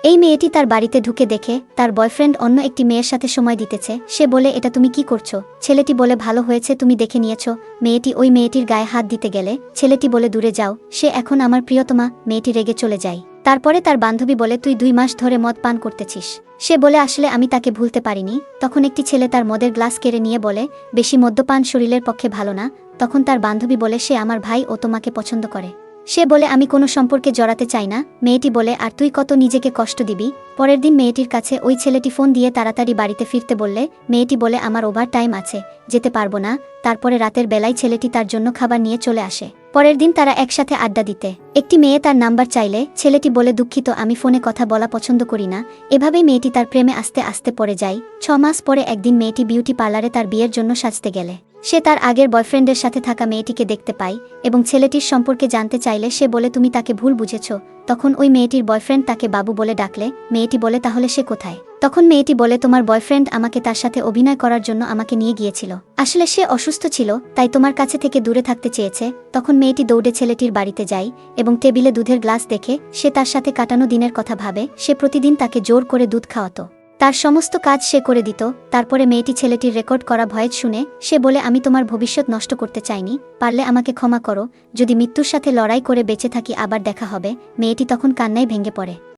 এই মেয়েটি তার বাড়িতে ঢুকে দেখে তার বয়ফ্রেন্ড অন্য একটি মেয়ের সাথে সময় দিতেছে। সে বলে, এটা তুমি কি করছো? ছেলেটি বলে, ভালো হয়েছে তুমি দেখে নিয়েছো। মেয়েটি ওই মেয়েটির গায়ে হাত দিতে গেলে ছেলেটি বলে, দূরে যাও, সে এখন আমার প্রিয়তমা। মেয়েটি রেগে চলে যায়। তারপরে তার বান্ধবী বলে, তুই 2 মাস ধরে মদ পান করতেছিস। সে বলে, আসলে আমি তাকে ভুলতে পারিনি। তখন একটি ছেলে তার মদের গ্লাস কেড়ে নিয়ে বলে, বেশি মদ্যপান শরীরের পক্ষে ভালো না। তখন তার বান্ধবী বলে, সে আমার ভাই, ও তোমাকে পছন্দ করে। সে বলে, আমি কোনো সম্পর্কে জড়াতে চাই না। মেয়েটি বলে, আর তুই কত নিজেকে কষ্ট দিবি? পরের দিন মেয়েটির কাছে ওই ছেলেটি ফোন দিয়ে তাড়াতাড়ি বাড়িতে ফিরতে বললে মেয়েটি বলে, আমার ওভার টাইম আছে, যেতে পারবো না। তারপরে রাতের বেলায় ছেলেটি তার জন্য খাবার নিয়ে চলে আসে। পরের দিন তারা একসাথে আড্ডা দিতে একটি মেয়ে তার নাম্বার চাইলে ছেলেটি বলে, দুঃখিত, আমি ফোনে কথা বলা পছন্দ করি না। এভাবেই মেয়েটি তার প্রেমে আস্তে আস্তে পড়ে যায়। 6 মাস পরে একদিন মেয়েটি বিউটি পার্লারে তার বিয়ের জন্য সাজতে গেলে সে তার আগের বয়ফ্রেন্ডের সাথে থাকা মেয়েটিকে দেখতে পায় এবং ছেলেটির সম্পর্কে জানতে চাইলে সে বলে, তুমি তাকে ভুল বুঝেছ। তখন ওই মেয়েটির বয়ফ্রেন্ড তাকে বাবু বলে ডাকলে মেয়েটি বলে, তাহলে সে কোথায়? তখন মেয়েটি বলে, তোমার বয়ফ্রেন্ড আমাকে তার সাথে অভিনয় করার জন্য আমাকে নিয়ে গিয়েছিল। আসলে সে অসুস্থ ছিল, তাই তোমার কাছে থেকে দূরে থাকতে চেয়েছে। তখন মেয়েটি দৌড়ে ছেলেটির বাড়িতে যায় এবং টেবিলে দুধের গ্লাস দেখে সে তার সাথে কাটানো দিনের কথা ভাবে। সে প্রতিদিন তাকে জোর করে দুধ খাওয়াতো, তার সমস্ত কাজ সে করে দিত। তারপরে মেয়েটি ছেলেটির রেকর্ড করা ভয়েস শুনে সে বলে, আমি তোমার ভবিষ্যৎ নষ্ট করতে চাইনি, পারলে আমাকে ক্ষমা করো। যদি মৃত্যুর সাথে লড়াই করে বেঁচে থাকি আবার দেখা হবে। মেয়েটি তখন কান্নায় ভেঙে পড়ে।